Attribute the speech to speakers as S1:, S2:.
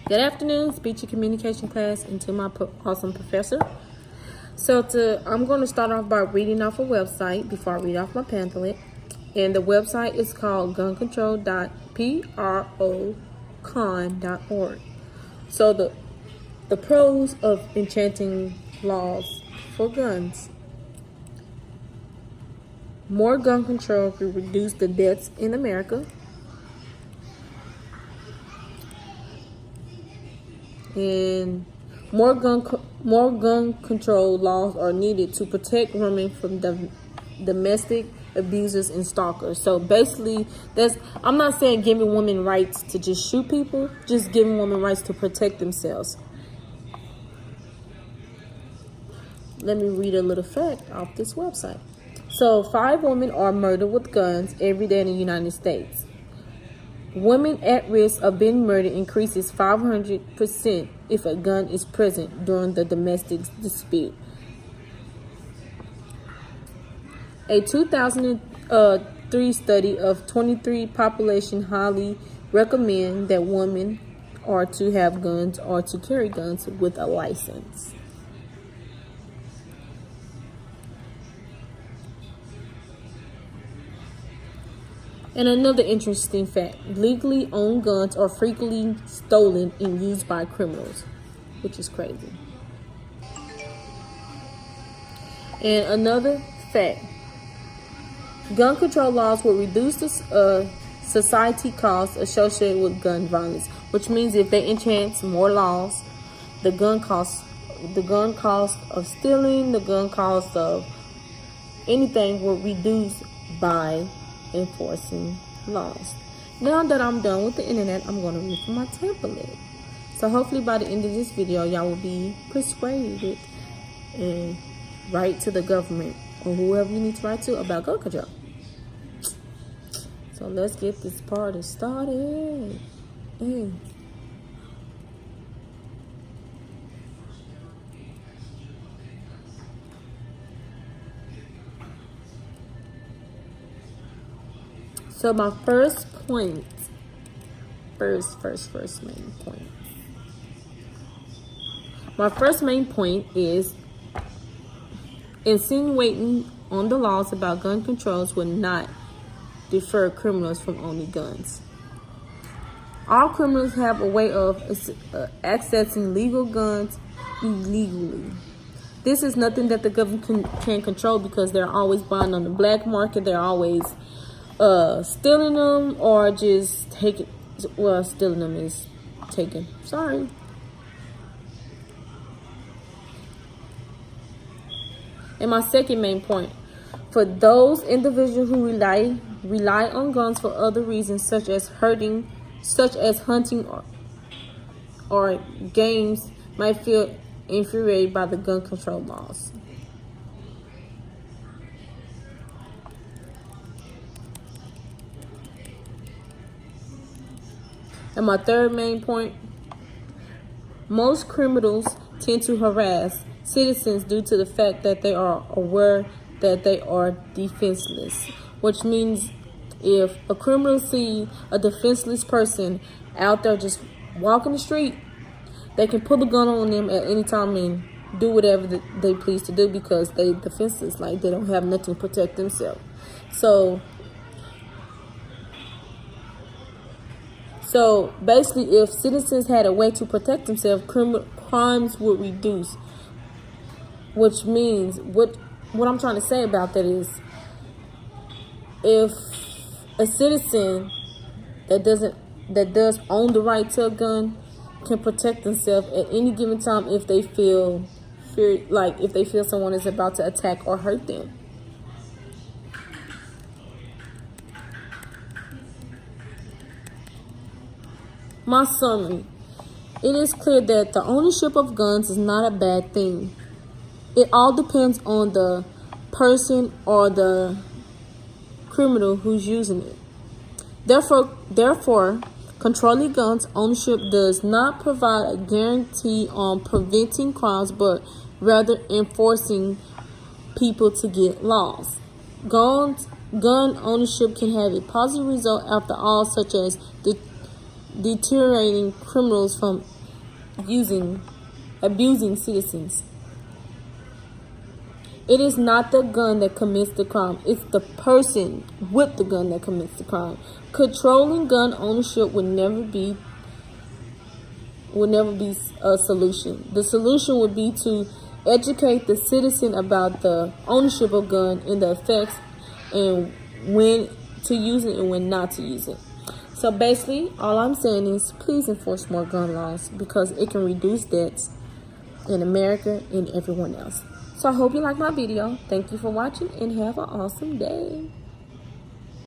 S1: Good afternoon, speech and communication class, and to my awesome professor. I'm going to start off by reading off a website before I read off my pamphlet. And the website is called guncontrol.procon.org. So the pros of enchanting laws for guns. More gun control could reduce the deaths in America. And more gun control laws are needed to protect women from domestic abusers and stalkers. So basically, I'm not saying giving women rights to just shoot people, just giving women rights to protect themselves. Let me read a little fact off this website. So 5 women are murdered with guns every day in the United States. Women at risk of being murdered increases 500% if a gun is present during the domestic dispute. A 2003 study of 23 population highly recommend that women are to have guns or to carry guns with a license. And another interesting fact, legally owned guns are frequently stolen and used by criminals, which is crazy. And another fact, gun control laws will reduce the society costs associated with gun violence, which means if they enhance more laws, the gun cost of stealing, the gun cost of anything will reduce by enforcing laws. Now that I'm done with the internet, I'm going to read from my template. So hopefully by the end of this video, y'all will be persuaded and write to the government or whoever you need to write to about gun control. So let's get this party started. So my first point, first main point. My first main point is insinuating on the laws about gun controls will not deter criminals from owning guns. All criminals have a way of accessing legal guns illegally. This is nothing that the government can control because they're always buying on the black market. They're always stealing them or just taking. Well, stealing them is taken. Sorry. And my second main point, for those individuals who rely on guns for other reasons, such as hunting or games, might feel infuriated by the gun control laws. And my third main point, most criminals tend to harass citizens due to the fact that they are aware that they are defenseless, which means if a criminal sees a defenseless person out there just walking the street, they can pull a gun on them at any time and do whatever they please to do because they defenseless, like they don't have nothing to protect themselves. So basically, if citizens had a way to protect themselves, crimes would reduce. Which means, what I'm trying to say about that is, if a citizen that does own the right to a gun can protect themselves at any given time if they feel someone is about to attack or hurt them. My summary. It is clear that the ownership of guns is not a bad thing. It all depends on the person or the criminal who's using it. Therefore, controlling guns ownership does not provide a guarantee on preventing crimes, but rather enforcing people to get laws. Gun ownership can have a positive result after all, such as deterring criminals from abusing citizens. It is not the gun that commits the crime. It's the person with the gun that commits the crime. Controlling gun ownership would never be a solution. The solution would be to educate the citizen about the ownership of gun and the effects and when to use it and when not to use it. So basically, all I'm saying is please enforce more gun laws because it can reduce deaths in America and everyone else. So I hope you like my video. Thank you for watching and have an awesome day.